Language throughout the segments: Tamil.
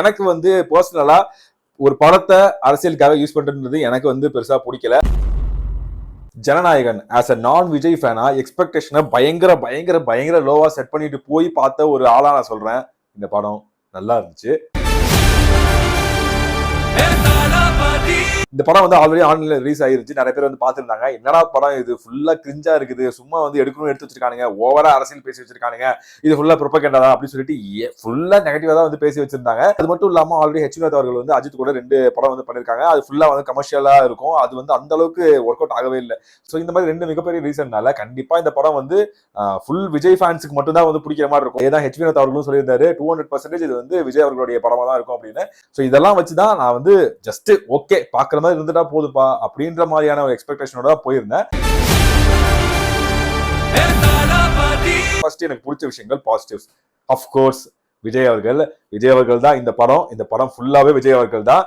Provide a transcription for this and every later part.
எனக்கு வந்து பர்சனலா ஒரு படத்தை அரசியலுக்காக யூஸ் பண்றது எனக்கு வந்து பெருசா பிடிக்கல. ஜனநாயகன் ஆஸ் அ நான் விஜய் ஃபேனா எக்ஸ்பெக்டேஷனை பயங்கர பயங்கர பயங்கர லோவா செட் பண்ணிட்டு போய் பார்த்த ஒரு ஆளா நான் சொல்றேன். இந்த படம் நல்லா இருந்துச்சு. இந்த படம் வந்து ஆல்ரெடி ஆன்லைன்ல ரிலீஸ் ஆயிருச்சு. நிறைய பேர் வந்து பாத்துருந்தாங்க. என்னடா படம் இது, ஃபுல்லா கிரிஞ்சா இருக்குது, சும்மா வந்து எடுக்கணும் எடுத்து வச்சிருக்கானுங்க, ஓவரா அரசியல் பேசி வச்சிருக்கானுங்க, இது ஃபுல்லா ப்ரொபகண்டா தான் அப்படின்னு சொல்லிட்டு ஃபுல்லா நெகட்டிவா தான் வந்து பேசி வச்சிருந்தாங்க. அது மட்டும் இல்லாம ஆல்ரெடி ஹெச்வினோத் அவர்கள் வந்து அஜித் கூட 2 படம் வந்து பண்ணிருக்காங்க. அது ஃபுல்லா வந்து கமர்ஷியலா இருக்கும். அது வந்து அந்த அளவுக்கு ஒர்க் அவுட் ஆகவே இல்லை. ஸோ இந்த மாதிரி 2 மிகப்பெரிய ரீசன்னால கண்டிப்பா இந்த படம் வந்து ஃபுல் விஜய் ஃபேன்ஸுக்கு மட்டும் தான் வந்து பிடிக்கிற மாதிரி இருக்கும். ஏதான் ஹெச்வினோத் அவர்களும் சொல்லியிருந்தாரு 200% இது வந்து விஜய் அவர்களுடைய படமா தான் இருக்கும் அப்படின்னு. ஸோ இதெல்லாம் வச்சுதான் நான் வந்து ஜஸ்ட் ஓகே பாக்குற மாதிரி இருந்துட்டா போதுப்பா அப்படின்ற மாதிரியான ஒரு எக்ஸ்பெக்டேஷனோட போயிருந்தேன். ஃபர்ஸ்ட் எனக்கு பிடிச்ச விஷயங்கள் பாசிட்டிவ்ஸ். ஆஃப்கோர்ஸ் விஜய் அவர்கள் தான் இந்த படம் ஃபுல்லாவே விஜய் அவர்கள் தான்.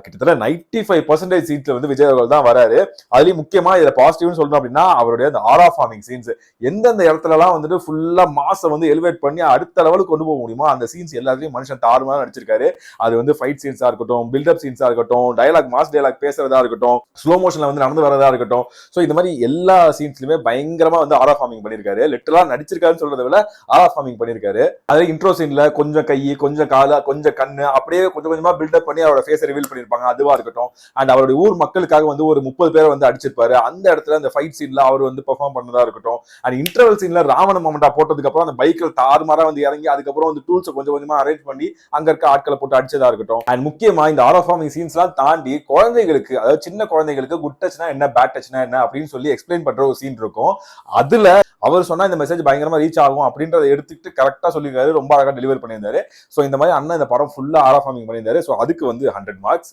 கிட்டத்தட்ட 95% சீன்ஸ்ல வந்து விஜய் அவர்கள் தான் வராரு. அதுலயும் முக்கியமா இதுல பாசிட்டிவ்னு சொல்லணும் அப்படின்னா அவருடைய அந்த ஆரா ஃபார்மிங் சீன்ஸ், எந்தெந்த இடத்துல எல்லாம் வந்துட்டு ஃபுல்லா மாசை வந்து எலிவேட் பண்ணி அடுத்த லெவலுக்கு கொண்டு போக முடியுமோ அந்த சீன்ஸ் எல்லாத்தையும் மனுஷன் தாறுமாறா நடிச்சிருக்காரு. அது வந்து ஃபைட் சீன்ஸா இருக்கட்டும், பில்டப் சீன்ஸா இருக்கட்டும், மாஸ் டயலாக் பேசுறதா இருக்கட்டும், ஸ்லோ மோஷன்ல வந்து நடந்து வரதா இருக்கட்டும், ஸோ இந்த மாதிரி எல்லா சீன்ஸ்லயுமே பயங்கரமா வந்து ஆரா ஃபார்மிங் பண்ணிருக்காரு. லிட்டரலா நடிச்சிருக்காருன்னு சொல்றதை விட ஆரா ஃபார்மிங் பண்ணிருக்காரு. அதுல இன்ட்ரோ சீன்ல கொஞ்சம் கை, கொஞ்சம் காலா, கொஞ்சம் கண்ணு அப்படியே கொஞ்சம் கொஞ்சமா பில்டப் பண்ணி அவரோட ஃபேஸை ரிவீல் பண்ணிருப்பாங்க. அதுவா இருக்கட்டும், அண்ட் அவருடைய ஊர் மக்களுக்காக வந்து ஒரு 30 பேரை வந்து அடிச்சிருப்பாரு. அந்த இடத்துல அந்த ஃபைட் சீன்ல அவர் வந்து பெர்ஃபார்ம் பண்ணதா இருக்கட்டும், அண்ட் இன்டர்வல் சீன்ல ராவண மொமெண்டா போட்டதுக்கு அப்புறம் அந்த பைக்கில் தாறுமாறா வந்து இறங்கி அதுக்கப்புறம் வந்து டூல்ஸை கொஞ்சம் கொஞ்சமா அரேஞ்ச் பண்ணி அங்க இருக்க ஆட்களை போட்டு அடிச்சதா இருக்கட்டும். அண்ட் முக்கியமா இந்த ஆரா ஃபார்மிங் சீன்ஸ் எல்லாம் தாண்டி குழந்தைகளுக்கு, அதாவது சின்ன குழந்தைகளுக்கு குட் டச்னா என்ன, பேட் டச்னா என்ன அப்படின்னு சொல்லி எக்ஸ்பிளைன் பண்ற ஒரு சீன் இருக்கும். அதுல அவர் சொன்னா இந்த மெசேஜ் பயங்கரமா ரீச் ஆகும் அப்படின்றத எடுத்துக்கிட்டு கரெக்டா சொல்லியிருக்காரு. ரொம்ப அழகா டெலிவர் பண்ணியிருந்தாரு. சோ இந்த மாதிரி அண்ணன் இந்த படம் ஃபுல்லா ஆரா ஃபார்மிங் பண்ணியிருந்தாரு. சோ அதுக்கு வந்து 100 மார்க்ஸ்.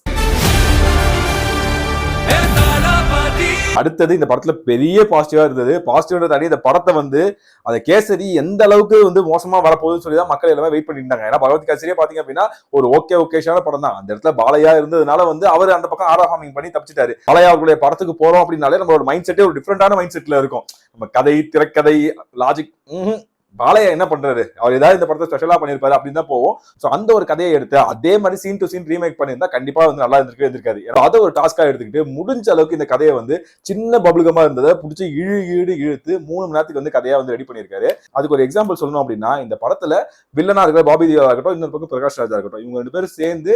அடுத்தது இந்த படத்துல பெரிய பாசிட்டிவா இருந்தது. பாசிட்டிவ் தாண்டி இந்த படத்தை வந்து அந்த கேசரி எந்த அளவுக்கு வந்து மோசமா வரப்போகுதுன்னு சொல்லி தான் மக்கள் எல்லாமே வெயிட் பண்ணிட்டு இருந்தாங்க. ஏன்னா பகவத் கேசரியே பாத்தீங்க அப்படின்னா ஒரு ஓகேஷான படம் தான். அந்த இடத்துல பாலையா இருந்ததுனால வந்து அவர் அந்த பக்கம் ஆரா ஃபார்மிங் பண்ணி தப்பிச்சிட்டாரு. பாலையா அவர்களுடைய படத்துக்கு போறோம் அப்படின்னாலே நம்மளோட மைண்ட் செட்டே ஒரு டிஃப்ரெண்டான மைண்ட் செட்ல இருக்கும். நம்ம கதை, திரைக்கதை, லாஜிக், பாலையா என்ன பண்றாரு, அவர் ஏதாவது இந்த படத்தை ஸ்பெஷலா பண்ணிருப்பாரு அப்படின்னு தான் போவோம். சோ அந்த ஒரு கதையை எடுத்து அதே மாதிரி சீன் டு சீன் ரீமேக் பண்ணியிருந்தா கண்டிப்பா வந்து நல்லா இருந்திருக்காது. அதை ஒரு டாஸ்கா எடுத்துக்கிட்டு முடிஞ்ச அளவுக்கு இந்த கதையை வந்து சின்ன பபுல்கமா இருந்ததை பிடிச்சி இழுத்து 3 மணி நேரத்துக்கு வந்து கதையா வந்து ரெடி பண்ணியிருக்காரு. அதுக்கு ஒரு எக்ஸாம்பிள் சொல்லணும் அப்படின்னா இந்த படத்துல வில்லனா இருக்கிற பாபி தேவா இருக்கட்டும், இன்னொரு பக்கம் பிரகாஷ் ராஜா இருக்கட்டும், இவங்க 2 பேரும் சேர்ந்து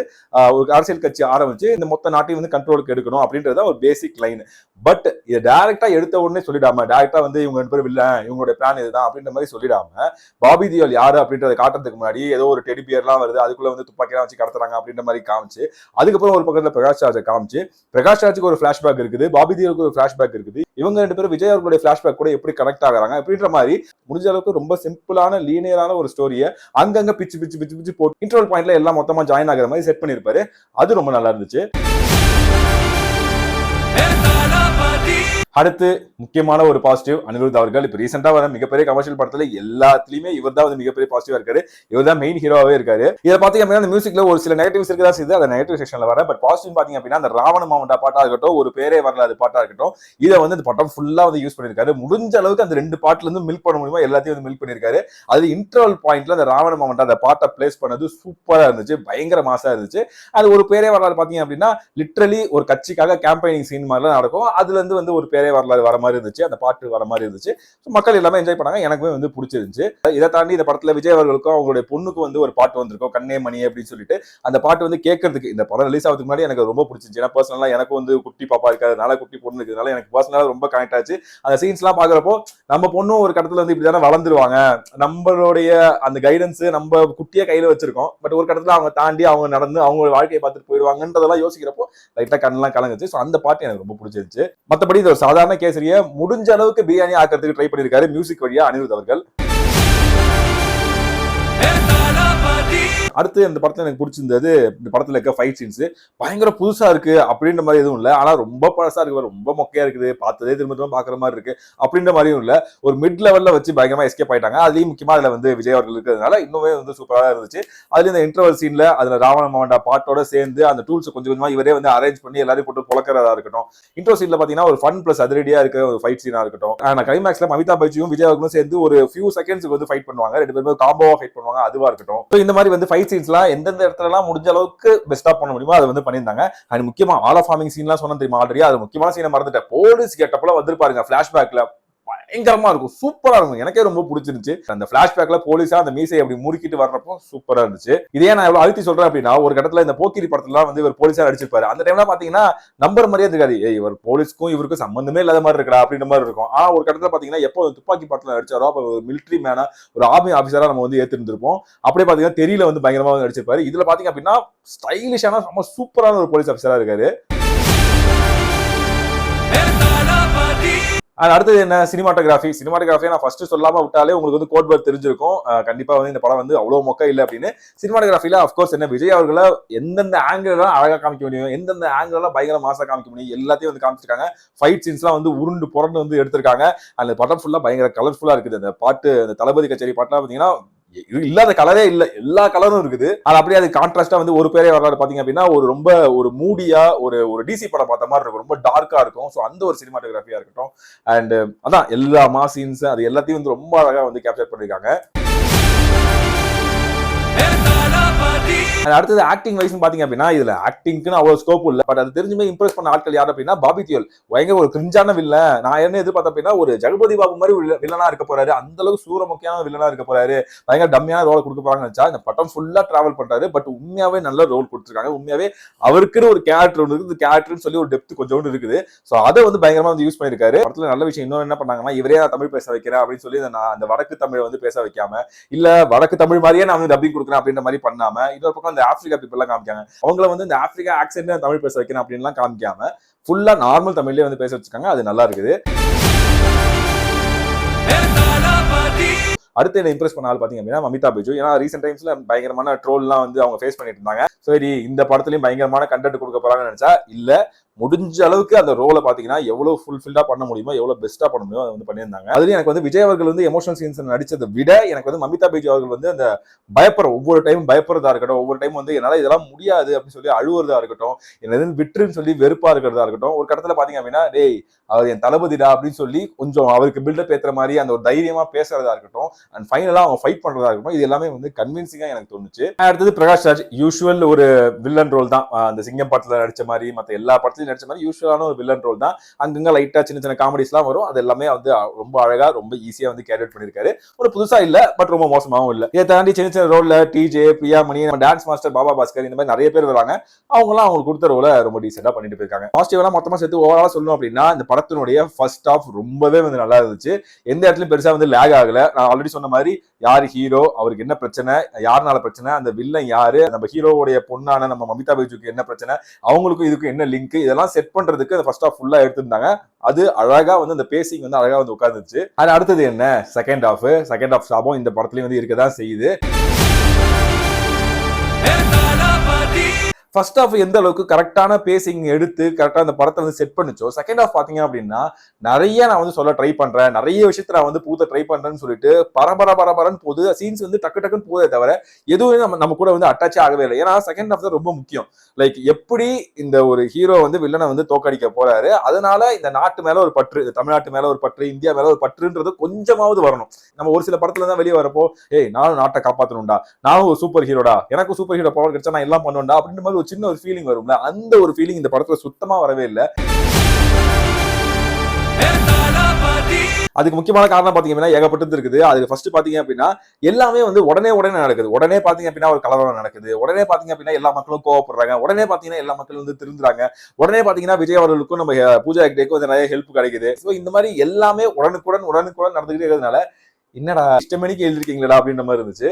ஒரு அரசியல் கட்சி ஆரம்பிச்சு இந்த மொத்த நாட்டையும் வந்து கண்ட்ரோலுக்கு எடுக்கணும் அப்படின்றத ஒரு பேசிக் லைன். பட் இதை டைரக்டா எடுத்த உடனே சொல்லிடாம, டைரக்டா வந்து இவங்க 2 பேரும் வில்லன், இவங்களுடைய பிளான் இதுதான் அப்படின்ற மாதிரி சொல்லிடாம, பாபி தியோல் யாரு அப்படின்றத காட்டுறதுக்கு முன்னாடி ஏதோ ஒரு டெடி பியர்லாம் வருது, அதுக்குள்ள வந்து துப்பாக்கிலாம் வச்சு கடத்துறாங்க அப்படின்ற மாதிரி காமிச்சு, அதுக்கப்புறம் ஒரு பக்கத்துல பிரகாஷ் ராஜை காமிச்சு, பிரகாஷ் ராஜுக்கு ஒரு பிளாஷ்பேக் இருக்குது, பாபி தியோலுக்கு ஒரு பிளாஷ்பேக் இருக்குது, இவங்க 2 பேரும் விஜய் அவர்களுடைய பிளாஷ்பேக் கூட எப்படி கனெக்ட் ஆகுறாங்க அப்படின்ற மாதிரி முடிஞ்ச அளவுக்கு ரொம்ப சிம்பிளான லீனியரான ஒரு ஸ்டோரியை அங்கங்க பிச்சு போட்டு இன்டர்வல் பாயிண்ட்ல எல்லாம் மொத்தமா ஜாயின் ஆகிற மாதிரி செட் பண்ணிருப்பாரு. அது ரொம்ப நல்லா இருந்துச்சு. அடுத்து முக்கியமான ஒரு பாசிட்டிவ் அனிருத் அவர்கள். இப்ப ரீசெண்டா வர மிகப்பெரிய கமர்ஷியல் படத்துல எல்லாத்துலயுமே இவர் தான் வந்து மிகப்பெரிய பாசிட்டிவா இருக்காரு. இவர் தான் மெயின் ஹீரோவே இருக்காரு. இதை பாத்தீங்க அப்படின்னா அந்த மியூசிக்ல ஒரு சில நெகட்டிவ்ஸ் இருக்கதா செய்யுது, அந்த நெகட்டிவ் செக்ஷன்ல வர. பட் பாசிட்டிவ் பாத்தீங்க அப்படின்னா அந்த ராவண மாமண்டா பாட்டா இருக்கட்டும், ஒரு பேரே வரலாறு பாட்டா இருக்கட்டும், இதை வந்து இந்த படம் ஃபுல்லா வந்து யூஸ் பண்ணிருக்காரு. முடிஞ்ச அளவுக்கு அந்த 2 பாட்டுல இருந்து மில்க் பண்ண முடியுமா எல்லாத்தையும் வந்து மில்க் பண்ணிருக்காரு. அது இன்டர்வல் பாயிண்ட்ல அந்த ராவண மாமண்டா அந்த பாட்டை பிளேஸ் பண்ணது சூப்பரா இருந்துச்சு, பயங்கர மாசா இருந்துச்சு. அது ஒரு பேரே வரலாறு பாத்தீங்க அப்படின்னா லிட்டரலி ஒரு கட்சிக்காக கேம்பெயினிங் சீன் மாதிரி நடக்கும். அதுல இருந்து வந்து ஒரு பேரே வரலாறு வர மாதிரி இருந்துச்சு, அந்த பாட்டு வர மாதிரி இருந்துச்சு. மக்கள் எல்லாமே என்ஜாய் பண்ணாங்க, எனக்குமே வந்து பிடிச்சிருந்துச்சு. இதை தாண்டி இந்த படத்துல விஜய் அவர்களுக்கும் அவங்களுடைய பொண்ணுக்கும் வந்து ஒரு பாட்டு வந்திருக்கும், கண்ணே மணி அப்படின்னு சொல்லிட்டு. அந்த பாட்டு வந்து கேட்கறதுக்கு இந்த படம் ரிலீஸ் ஆகிறதுக்கு முன்னாடி எனக்கு ரொம்ப பிடிச்சிருச்சு. ஏன்னா பர்சனலா எனக்கு வந்து குட்டி பாப்பா இருக்கிறதுனால, குட்டி பொண்ணு இருக்கிறதுனால எனக்கு பர்சனலா ரொம்ப கனெக்ட் ஆச்சு. அந்த சீன்ஸ் எல்லாம் பாக்குறப்போ நம்ம பொண்ணும் ஒரு கடத்துல வந்து இப்படிதானே வளர்ந்துருவாங்க, நம்மளுடைய அந்த கைடன்ஸ் நம்ம குட்டியா கையில வச்சிருக்கோம், பட் ஒரு கடத்துல அவங்க தாண்டி அவங்க நடந்து அவங்க வாழ்க்கையை பார்த்துட்டு போயிடுவாங்கன்றதெல்லாம் யோசிக்கிறப்போ லைட்டா கண்ணெல்லாம் கலங்குச்சு. ஸோ அந்த பாட்டு எனக்கு ரொம்ப பிடிச்சிருச்சு. மற்றபடி இது ஒரு சாதாரண கேசரிய முடிஞ்ச அளவுக்கு பிரியாணி ஆக்கிறதுக்கு ட்ரை பண்ணிருக்காரு மியூசிக் வழியா அனிருத் அவர்கள். அடுத்து இந்த படத்துல எனக்கு பிடிச்சிருந்தது, இந்த படத்துல இருக்க ஃபைட் சீன்ஸ் பயங்கர புதுசா இருக்கு அப்படின்ற மாதிரி எதுவும் இல்லை, ஆனா ரொம்ப பழசா இருக்கு, ரொம்ப மொக்கையா இருக்குது, பார்த்ததே திரும்ப பாக்குற மாதிரி இருக்கு அப்படின்ற மாதிரியும் இல்ல. ஒரு மிட் லெவல்ல வச்சு பயங்கரமா எஸ்கேப் ஆயிட்டாங்க. அதுலயும் முக்கியமா அதுல வந்து விஜய் அவர்கள் இருக்கிறதுனால இன்னுமே வந்து சூப்பரா இருந்துச்சு. அதுல இந்த இன்டர்வல் சீன்ல அதுல ராவண மாவண்டா பாட்டோட சேர்ந்து அந்த டூல்ஸ் கொஞ்சம் கொஞ்சமா இவரே வந்து அரேஞ்ச் பண்ணி எல்லாரையும் போட்டு புழக்கிறதா இருக்கட்டும். இன்ட்ரோ சீன்ல பாத்தீங்கன்னா ஒரு ஃபன் பிளஸ் அதிரடியா இருக்க ஒரு ஃபைட் சீனா இருக்கட்டும். ஆனா கிளைமேக்ஸ்ல அமிதாப் பச்சனும் விஜய் அவர்களும் சேர்ந்து ஒரு ஃபியூ செகண்ட்ஸ்க்கு வந்து ஃபைட் பண்ணுவாங்க, 2 பேருமே காம்போவா ஃபைட் பண்ணுவாங்க, அதுவா இருக்கட்டும். இந்த மாதிரி வந்து ஃபைட் சீன்ஸ்லாம் எந்தெந்த இடத்துலலாம் முடிஞ்ச அளவுக்கு பெஸ்டா பண்ண முடியுமோ அதை வந்து பண்ணியிருந்தாங்க. அண்ட் முக்கியமா ஆல் ஆஃப் ஃபார்மிங் சீன்லாம் சொன்ன தெரியுமா ஆல்ரெடி, அது முக்கியமான சீனை மறந்துட்டேன். போலீஸ் கெட்டப்ல வந்திருப்பாருங்க பிளாஷ்பேக்ல, பயங்கரமா இருக்கும், சூப்பரா இருக்கும். எனக்கே ரொம்ப பிடிச்சிருந்துச்சு. அந்த பிளாஷ்பேக்ல போலீஸா அந்த மீசை அப்படி முறுக்கிட்டு வர்றப்போ சூப்பரா இருந்துச்சு. இதே நான் எவ்வளவு அழுத்தி சொல்றேன் அப்படின்னா, ஒரு இடத்துல இந்த போக்கிரி படத்துல வந்து இவர் போலீஸா நடிச்சிருப்பாரு. அந்த டைம்ல பாத்தீங்கன்னா நம்பர் மாதிரியே இருக்காது. இவர் போலீஸ்க்கும் இவருக்கும் சம்பந்தமே இல்லாத மாதிரி இருக்கா அப்படின்ற மாதிரி இருக்கும். ஒரு இடத்துல பாத்தீங்கன்னா எப்போ துப்பாக்கி படத்துல நடிச்சாரோ அப்ப ஒரு மிலிட்டரி மேனா ஒரு ஆர்மி ஆபீசரா நம்ம வந்து ஏத்திருந்திருப்போம். அப்படியே பாத்தீங்கன்னா தெரியல வந்து பயங்கரமா நடிச்சிருப்பாரு. இதுல பாத்தீங்க அப்படின்னா ஸ்டைலிஷான ரொம்ப சூப்பரான ஒரு போலீஸ் ஆபீசரா இருக்காரு. அடுத்தது என்ன, சினிமாட்டோகிராஃபி. சினிமாட்டோகிராஃபியை நான் ஃபர்ஸ்ட் சொல்லாம விட்டாலே உங்களுக்கு வந்து கோட் வேர்ட் தெரிஞ்சிருக்கும். கண்டிப்பா வந்து இந்த படம் வந்து அவ்வளவு மொக்க இல்லை அப்படின்னு. சினிமாட்டோகிராஃபில அஃப்கோர்ஸ் என்ன, விஜய் அவர்களை எந்தெந்த ஆங்கிள் அழகா காமிக்க முடியும், எந்தெந்த ஆங்கிள் பயங்கர மாசா காமிக்க முடியும், எல்லாத்தையும் வந்து காமிச்சிருக்காங்க. ஃபைட் சீன்ஸ்லாம் வந்து உருண்டு புரண்டு வந்து எடுத்திருக்காங்க. அந்த படம் ஃபுல்லா பயங்கர கலர்ஃபுல்லா இருக்குது. அந்த பாட்டு, அந்த தளபதி கச்சேரி பாட்டுலாம் பாத்தீங்கன்னா இல்லாத கலரே இல்ல, எல்லா கலரும் இருக்குது. அது அப்படியே அது கான்ட்ராஸ்டா வந்து ஒரு பேரே வரலாறு பாத்தீங்க அப்படின்னா ஒரு ரொம்ப ஒரு மூடியா ஒரு டிசி படம் பார்த்த மாதிரி இருக்கும், ரொம்ப டார்க்கா இருக்கும். ஸோ அந்த ஒரு சினிமாட்டோகிராஃபியா இருக்கட்டும். அண்ட் அதான் எல்லா மாசீன்ஸ் அது எல்லாத்தையும் வந்து ரொம்ப அழகா வந்து கேப்சர் பண்ணிருக்காங்க. அடுத்தது ஆக்டிங் வைஸ் பாத்தீங்க அப்படின்னா இதுல ஆக்டிங்க்கு அவ்வளவு ஸ்கோப் இல்ல. பட் அது தெரிஞ்சுமே இம்ப்ரெஸ் பண்ண ஆட்கள் யார் அப்படின்னா பாபி தியோல். பயங்கர ஒரு கிரிஞ்சான வில்லன். நான் என்ன எதிர்பார்த்தேன் அப்படின்னா ஒரு ஜெகபதி பாபு மாதிரி வில்லனா இருக்க போறாரு, அந்த அளவுக்கு சூரமுக்கியமான வில்லனா இருக்க போறாரு, பயங்கர டம்மியான ரோல் கொடுக்க போறாங்கன்னு நினைச்சா இந்த படம் ஃபுல்லா டிராவல் பண்றாரு. பட் உண்மையாவே நல்ல ரோல் கொடுத்துருக்காங்க. உண்மையாவே அவருக்குன்னு ஒரு கேரக்டர் ஒன்று இருக்குது, கேரக்டர்னு சொல்லி ஒரு டெப்த் கொஞ்சோண்டு இருக்குது. ஸோ அதை வந்து பயங்கரமா வந்து யூஸ் பண்ணிருக்காரு. படத்துல நல்ல விஷயம் இன்னொன்று என்ன பண்ணாங்கன்னா, இவரே நான் தமிழ் பேச வைக்கிறேன் அப்படின்னு சொல்லி அந்த வடக்கு தமிழை வந்து பேச வைக்காம, இல்ல வடக்கு தமிழ் மாதிரியே நான் வந்து டப்பிங் கொடுக்குறேன் அப்படின்ற மாதிரி பண்ணாம, இன்னொரு பக்கம் இந்த ஆப்பிரிக்கா பீப்புள் எல்லாம் காமிக்காங்க. அவங்கள வந்து இந்த ஆப்பிரிக்கா ஆக்சென்ட் தமிழ் பேச வைக்கணும் அப்படின்னு காமிக்காம ஃபுல்லா நார்மல் தமிழ்லயே வந்து பேச வச்சிருக்காங்க. அது நல்லா இருக்குது. அடுத்து என்ன இம்ப்ரெஸ் பண்ணாலும் பாத்தீங்க அப்படின்னா மமிதா பைஜு. ஏன்னா ரீசென்ட் டைம்ஸ்ல பயங்கரமான ட்ரோல்லாம் வந்து அவங்க ஃபேஸ் பண்ணிட்டு இருந்தாங்க. சரி இந்த படத்துலயும் பயங்கரமான கண்டென்ட் கொடுக்க போறாங்கன்னு நினைச்சா இல்ல, முடிஞ்ச அளவுக்கு அந்த ரோலை பாத்தீங்கன்னா எவ்வளவு ஃபுல்ஃபில்டா பண்ண முடியுமோ, எவ்வளவு பெஸ்டா பண்ண முடியுமோ அதை வந்து பண்ணியிருந்தாங்க. அதுலயும் எனக்கு வந்து விஜய் அவர்கள் வந்து எமோஷனல் சீன்ஸ் நடிச்சதை விட எனக்கு வந்து மமிதா பைஜு அவர்கள் வந்து அந்த ஒவ்வொரு டைம் பயப்படுறதா இருக்கட்டும், ஒவ்வொரு டைம் வந்து என்னால இதெல்லாம் முடியாது அப்படின்னு சொல்லி அழுவுறதா இருக்கட்டும், என்ன விட்டுருன்னு சொல்லி வெறுப்பா இருக்கிறதா இருக்கட்டும், ஒரு கட்டத்துல பாத்தீங்க அப்படின்னா டேய் அவர் என் தளபதிடா அப்படின்னு சொல்லி கொஞ்சம் அவருக்கு பில்டப் ஏத்துற மாதிரி அந்த ஒரு தைரியமா பேசுறதா இருக்கட்டும், அண்ட் ஃபைனலா அவங்க ஃபைட் பண்றதா இருக்கட்டும், இது எல்லாமே வந்து கன்வின்சிங்கா எனக்கு தோணுச்சு. அடுத்தது பிரகாஷ் ராஜ். யூசுவல் ஒரு வில்லன் ரோல் தான். அந்த சிங்கம் படத்துல நடிச்ச மாதிரி மத்த எல்லா படத்துலயும் நடிச்ச மாதிரி யூசுவலான ஒரு வில்லன் ரோல் தான். அங்கங்க லைட்டா சின்ன சின்ன காமெடிஸ் எல்லாம் வரும். அது எல்லாமே வந்து ரொம்ப அழகா ரொம்ப ஈஸியா வந்து கேரி அவுட் பண்ணிருக்காரு. ஒரு புதுசா இல்ல, பட் ரொம்ப மோசமாவும் இல்ல. இதை தாண்டி சின்ன சின்ன ரோல்ல DJ, Priyamani, dance master Baba Bhaskar இந்த மாதிரி நிறைய பேர் வராங்க. அவங்க எல்லாம் அவங்களுக்கு கொடுத்த ரோல ரொம்ப டீசெண்டா பண்ணிட்டு போயிருக்காங்க. பாசிட்டிவா மொத்தமா சேர்த்து ஓவராலா சொல்லணும் அப்படின்னா இந்த படத்தினுடைய ஃபர்ஸ்ட் ஹாஃப் ரொம்பவே வந்து நல்லா இருந்துச்சு. எந்த இடத்துலயும் பெருசா வந்து லேக் ஆகல. நான் ஆல்ரெடி சொன்ன மாதிரி யாரு ஹீரோ, அவருக்கு என்ன பிரச்சனை, யாருனால பிரச்சனை, அந்த வில்லன் யாரு, நம்ம ஹீரோவுடைய பொண்ணான நம்ம மமிதா பைஜுக்கு என்ன பிரச்சனை, அவங்களுக்கும் இதுக்கும் என்ன லிங்க், இதெல்லாம் செட் பண்றதுக்கு அந்த ஃபர்ஸ்ட் ஹாஃப் ஃபுல்லா எடுத்திருந்தாங்க. அது அழகா வந்து அந்த பேசிங் வந்து அழகா வந்து உட்கார்ந்துச்சு. அது அடுத்தது என்ன, செகண்ட் ஹாஃப் சாபம் இந்த படத்துலயும் வந்து இருக்கதான் செய்யுது. ஃபர்ஸ்ட் ஹாஃப் எந்த அளவுக்கு கரெக்டான பேசிங் எடுத்து கரெக்டா அந்த படத்தை வந்து செட் பண்ணிச்சோ, செகண்ட் ஹாஃப் பாத்தீங்க அப்படின்னா நிறைய நான் வந்து சொல்ல ட்ரை பண்றேன், நிறைய விஷயத்த நான் வந்து பூத்த ட்ரை பண்றேன்னு சொல்லிட்டு பரபரன்னு போகுது. சீன்ஸ் வந்து டக்குன்னு போதே தவிர எதுவும் நம்ம கூட வந்து அட்டாச்சே ஆகவே இல்லை. ஏன்னா செகண்ட் ஹாஃப் தான் ரொம்ப முக்கியம். லைக் எப்படி இந்த ஒரு ஹீரோ வந்து வில்லனை வந்து தோக்கடிக்க போறாரு, அதனால இந்த நாட்டு மேல ஒரு பற்று, தமிழ்நாட்டு மேல ஒரு பற்று, இந்தியா மேல ஒரு பற்றுன்றது கொஞ்சமாவது வரணும். நம்ம ஒரு சில படத்துல தான் வெளியே வரப்போ நானும் நாட்டை காப்பாற்றணும்டா, நானும் ஒரு சூப்பர் ஹீரோடா, எனக்கும் சூப்பர் ஹீரோ பவர் கிடைச்சா நான் எல்லாம் பண்ணுவேன்டா அப்படின்ற மாதிரி சின்ன ஒரு ஃபீலிங் வரும்ல, அந்த ஒரு ஃபீலிங் இந்த படத்துல சுத்தமா வரவே இல்லை. அதுக்கு முக்கியமான காரணம் பாத்தீங்கன்னா ஏகப்பட்டது இருக்குது. அதுக்கு ஃபர்ஸ்ட் பாத்தீங்க அப்படின்னா எல்லாமே வந்து உடனே நடக்குது. உடனே பாத்தீங்க அப்படின்னா ஒரு கலவரம் நடக்குது. உடனே பாத்தீங்க அப்படின்னா எல்லா மக்களும் கோவப்படுறாங்க. உடனே பாத்தீங்கன்னா எல்லா மக்களும் வந்து திருந்துறாங்க. உடனே பாத்தீங்கன்னா விஜய் அவர்களுக்கும் நம்ம பூஜா ஹெக்டேக்கும் வந்து நிறைய ஹெல்ப் கிடைக்குது. ஸோ இந்த மாதிரி எல்லாமே உடனுக்குடன் நடந்துகிட்டே இருக்கிறதுனால என்னடா இஷ்டமணிக்கு எழுதிருக்கீங்களா அப்படின்ற மாதிரி இருந்துச்சு.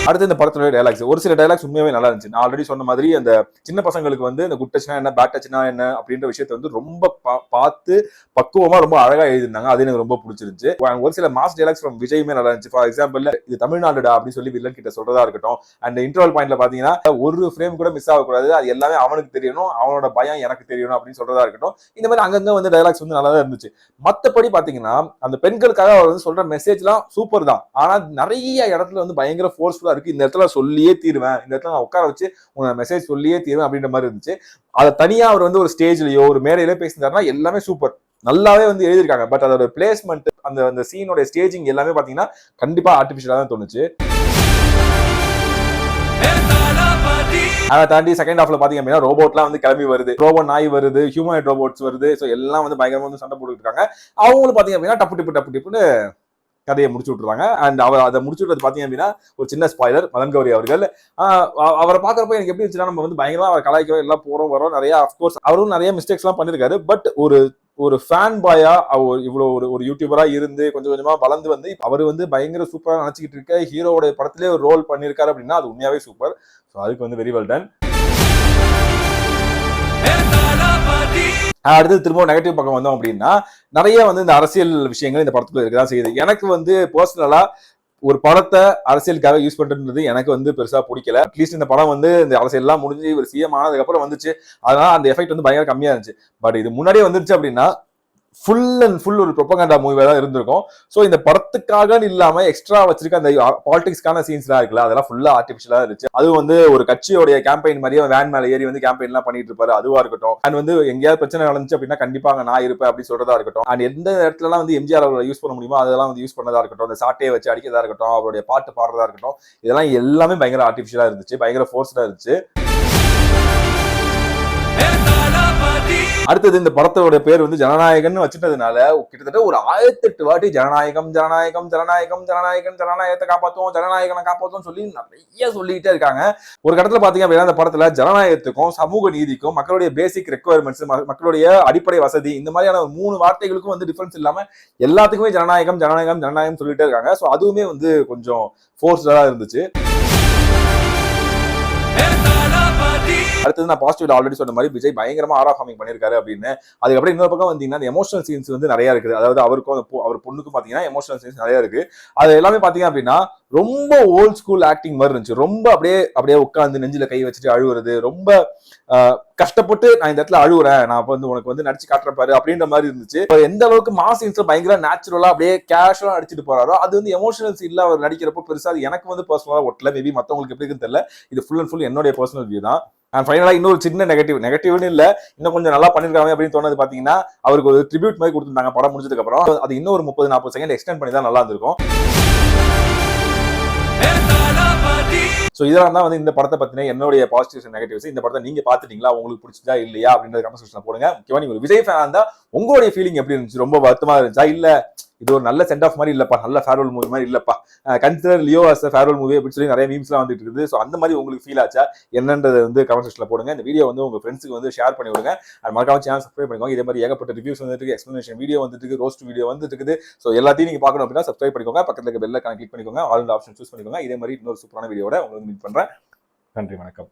அடுத்து இந்த படத்துல டைலாக்ஸ், ஒரு சில டைலாக்ஸ் உண்மையாவே நல்லா இருந்துச்சு. நான் ஆல்ரெடி சொன்ன மாதிரி அந்த சின்ன பசங்களுக்கு வந்து இந்த குட் டச்னா என்ன, பேட் டச்னா என்ன அப்படின்ற விஷயத்தை வந்து ரொம்ப பார்த்து பக்குவமா ரொம்ப அழகா எழுதிருந்தாங்க. அது எனக்கு ரொம்ப பிடிச்சிருந்துச்சு. ஒரு சில மாஸ் டைலாக்ஸ் ஃப்ரம் விஜயுமே நல்லா இருந்துச்சு. ஃபார் எக்ஸாம்பிள் இது தமிழ்நாடுடா அப்படின்னு சொல்லி வில்லன் கிட்ட சொல்றதா இருக்கட்டும், அண்ட் இன்டர்வல் பாயிண்ட்ல பாத்தீங்கன்னா ஒரு ஃப்ரேம் கூட மிஸ் ஆகக்கூடாது, அது எல்லாமே அவனுக்கு தெரியணும், அவனோட பயம் எனக்கு தெரியணும் அப்படின்னு சொல்றதா இருக்கட்டும். இந்த மாதிரி அங்கங்க வந்து டைலாக்ஸ் வந்து நல்லா தான் இருந்துச்சு. மத்தபடி பாத்தீங்கன்னா அந்த பெண்களுக்காக அவர் வந்து சொல்ற மெசேஜ் எல்லாம் சூப்பர் தான். ஆனா நிறைய இடத்துல வந்து பயங்கர ஃபோர்ஸ்ஃபுல்லா இருக்கு. இந்த இடத்துல சொல்லியே தீருவேன், இந்த இடத்துல நான் உட்கார வச்சு உங்க மெசேஜ் சொல்லியே தீருவேன் அப்படின்ற மாதிரி இருந்துச்சு. அதை தனியா அவர் வந்து ஒரு ஸ்டேஜ்லயோ ஒரு மேடையிலயோ பேசினாருன்னா எல்லாமே சூப்பர். நல்லாவே வந்து எழுதியிருக்காங்க. பட் அதோட பிளேஸ்மெண்ட், அந்த சீனோட ஸ்டேஜிங் எல்லாமே பாத்தீங்கன்னா கண்டிப்பா ஆர்டிபிஷியலா தான் தோணுச்சு. அதை தாண்டி செகண்ட் ஹாஃப்ல பாத்தீங்க அப்படின்னா ரோபோட்லாம் வந்து கிளம்பி வருது, ரோபோட் நாய் வருது, ஹியூமன் ரோபோட்ஸ் வருது. ஸோ எல்லாம் வந்து பயங்கரமா வந்து சண்டை போட்டுட்டு இருக்காங்க. அவங்களும் பாத்தீங்க அப்படின்னா டப்பு டிப்புன்னு கதையை முடிச்சு விட்டுருவாங்க. அண்ட் அதை முடிச்சு விட்டது பாத்தீங்க அப்படின்னா ஒரு சின்ன ஸ்பாய்லர், மதன் கௌரி அவர்கள். அவரை பாக்குறப்ப எனக்கு எப்படி இருந்துச்சுன்னா, நம்ம வந்து பயங்கரமா அவர் கலாய்க்கிறோம், எல்லாம் போறோம் வரோம், நிறைய அஃப்கோர்ஸ் அவரும் நிறைய மிஸ்டேக்ஸ் எல்லாம் பண்ணிருக்காரு. பட் ஒரு ஃபேன் பாயா இவ்வளவு ஒரு யூடியூபரா இருந்து கொஞ்சம் கொஞ்சமா வளர்ந்து வந்து அவர் வந்து பயங்கர சூப்பரா நினைச்சுக்கிட்டு இருக்க ஹீரோட படத்திலே ஒரு ரோல் பண்ணிருக்காரு அப்படின்னா அது உண்மையாவே சூப்பர். ஸோ அதுக்கு வந்து வெரி வெல் டன். அடுத்து திரும்ப நெகட்டிவ் பக்கம் வந்தோம் அப்படின்னா நிறைய வந்து இந்த அரசியல் விஷயங்கள் இந்த படத்துக்குள்ள இருக்கதான் செய்யுது. எனக்கு வந்து பர்சனலா ஒரு படத்தை அரசியலுக்காக யூஸ் பண்றது எனக்கு வந்து பெருசா பிடிக்கல. அட்லீஸ்ட் இந்த படம் வந்து இந்த அரசியல் எல்லாம் முடிஞ்சு ஒரு சிஎம் ஆனதுக்கு அப்புறம் வந்துச்சு, அதனால அந்த எஃபெக்ட் வந்து பயங்கர கம்மியா இருந்துச்சு. பட் இது முன்னாடியே வந்துருச்சு அப்படின்னா ஃபுல் அண்ட் ஃபுல் ஒரு ப்ரொபகண்டா மூவியா தான் இருந்திருக்கும். ஸோ இந்த படத்துக்காக இல்லாம எக்ஸ்ட்ரா வச்சிருக்க அந்த பாலிடிக்ஸ்க்கான சீன்ஸ்லாம் இருக்குல்ல, அதெல்லாம் ஃபுல்லா ஆர்டிபிஷியலா இருந்துச்சு. அது வந்து ஒரு கட்சியோடைய கேம்பெயின் மாதிரியே வேன் மேல ஏறி வந்து கேம்பெயின் எல்லாம் பண்ணிட்டு இருப்பாரு, அதுவா இருக்கட்டும். அண்ட் வந்து எங்கேயாவது பிரச்சனை நடந்துச்சு அப்படின்னா கண்டிப்பா அங்க நான் இருப்பேன் அப்படி சொல்றதா இருக்கட்டும். அண்ட் எந்த இடத்துலலாம் வந்து எம்ஜிஆர் அவரை யூஸ் பண்ண முடியுமோ அதெல்லாம் வந்து யூஸ் பண்ணதா இருக்கட்டும், அந்த சாட்டையை வச்சு அடிக்கிறதா இருக்கட்டும், அவருடைய பாட்டு பாடுறதா இருக்கட்டும், இதெல்லாம் எல்லாமே பயங்கர ஆர்டிபிஷியலா இருந்துச்சு, பயங்கர ஃபோர்ஸ்டா இருந்துச்சு. அடுத்தது இந்த படத்தோட பேர் வந்து ஜனநாயகன் வச்சுட்டதுனால கிட்டத்தட்ட ஒரு 1008 வாட்டி ஜனநாயகம் ஜனநாயகம் ஜனநாயகம் ஜனநாயகம் ஜனநாயகத்தை காப்பாற்றுவோம், ஜனநாயகனை காப்பாற்றுவோம் சொல்லி நிறைய சொல்லிக்கிட்டே இருக்காங்க. ஒரு கட்டத்துல பாத்தீங்க அப்படின்னா அந்த படத்துல ஜனநாயகத்துக்கும் சமூக நீதிக்கும் மக்களுடைய பேசிக் ரெக்குவயர்மெண்ட்ஸ், மக்களுடைய அடிப்படை வசதி, இந்த மாதிரியான 3 வார்த்தைகளுக்கும் வந்து டிஃபரன்ஸ் இல்லாம எல்லாத்துக்குமே ஜனநாயகம் ஜனநாயகம் ஜனநாயகம் சொல்லிட்டே இருக்காங்க. ஸோ அதுவுமே வந்து கொஞ்சம் ஃபோர்ஸ்டா இருந்துச்சு. அடுத்தது நான் பாசிட்டிவ் ஆல்ரெடி சொன்ன மாதிரி விஜய் பயங்கரமா ஆராஃபார்மிங் பண்ணிருக்காரு அப்படின்னு. அதுக்கப்புறம் இன்னொரு பக்கம் வந்தீங்கன்னா அந்த எமோஷனல் சீன்ஸ் வந்து நிறைய இருக்குது. அதாவது அவருக்கும் அவர் பொண்ணுக்கும் பாத்தீங்கன்னா எமோஷனல் சீன்ஸ் நிறைய இருக்கு. அது எல்லாமே பாத்தீங்க அப்படின்னா ரொம்ப ஓல்ட் ஸ்கூல் ஆக்டிங் மாதிரி இருந்துச்சு. ரொம்ப அப்படியே உட்காந்து நெஞ்சில கை வச்சுட்டு அழுவுறது, ரொம்ப கஷ்டப்பட்டு நான் இந்த இடத்துல அழுவுறேன், நான் வந்து உனக்கு வந்து நடிச்சு காட்டுறேன் பாரு அப்படின்ற மாதிரி இருந்துச்சு. எந்த அளவுக்கு மாஸ் சீன்ஸ்ல பயங்கர நேச்சுரலா அப்படியே கேஷுவலா அடிச்சுட்டு போறாரோ அது வந்து எமோஷனல் சீன்ல அவர் நடிக்கிறப்போ பெருசா எனக்கு வந்து பர்சனலா ஒட்டல. மேபி மத்தவங்களுக்கு எப்படி இருக்குன்னு தெரியல. இது ஃபுல் அண்ட் ஃபுல் என்னுடைய பர்சனல் வியூ தான். அண்ட் ஃபைனலா இன்னொரு சின்ன நெகட்டிவ்னு இல்ல, இன்னும் கொஞ்சம் நல்லா பண்ணிருக்காங்க அப்படின்னு தோணுது பாத்தீங்கன்னா, அவருக்கு ஒரு ட்ரிபியூட் மாதிரி கொடுத்துருந்தாங்க படம் முடிஞ்சதுக்கு அப்புறம். அது இன்னும் ஒரு 30-40 செகண்ட் எக்ஸ்டெண்ட் பண்ணி தான் நல்லா இருந்திருக்கும். சோ இதெல்லாம் தான் வந்து இந்த படத்தை பத்தின என்னுடைய பாசிட்டிவ்ஸ் நெகட்டிவ்ஸ். இந்த படத்தை நீங்க பாத்துட்டீங்களா, உங்களுக்கு பிடிச்சதா இல்லையா அப்படின்றத கமெண்ட் செக்ஷன்ல போடுங்க. முக்கியமா நீங்க ஒரு விஜய் ஃபேன் இருந்தா உங்களுடைய ஃபீலிங் எப்படி இருந்துச்சு? ரொம்ப வருத்தமா இருந்துச்சா, இல்ல இது ஒரு நல்ல சென்ட் ஆஃப் மாதிரி இல்லப்பா, நல்ல ஃபேர்வெல் மூவி மாதிரி இல்லப்பா, consider Leo as a farewell movie அப்படின்னு சொல்லி நிறைய மீம்ஸ்லாம் வந்துட்டு இருக்குது. ஸோ அந்த மாதிரி உங்களுக்கு ஃபீல் ஆச்சா என்னன்றது வந்து கமெண்ட் செக்ஷன்ல போடுங்க. இந்த வீடியோ வந்து உங்க ஃப்ரெண்ட்ஸுக்கு வந்து ஷேர் பண்ணி விடுங்க. அது மறக்காம சேனல் சப்ஸ்கிரைப் பண்ணிக்கோங்க. இதே மாதிரி ஏகப்பட்ட ரிவ்யூஸ் வந்துட்டு இருக்கு, எக்ஸ்பிளனேஷன் வீடியோ வந்துட்டு இருக்கு, ரோஸ்ட் வீடியோ வந்துட்டு இருக்குது. ஸோ எல்லாத்தையும் நீங்க பார்க்கணும் அப்படின்னா சப்ஸ்கிரைப் பண்ணிக்கோங்க. பக்கத்துல இருக்க பெல் ஐகானை கிளிக் பண்ணிக்கோங்க, ஆல் ஆப்ஷன் சூஸ் பண்ணிக்கோங்க. இதே மாதிரி இன்னொரு சூப்பரான வீடியோட உங்களுக்கு மீட் பண்றேன். நன்றி, வணக்கம்.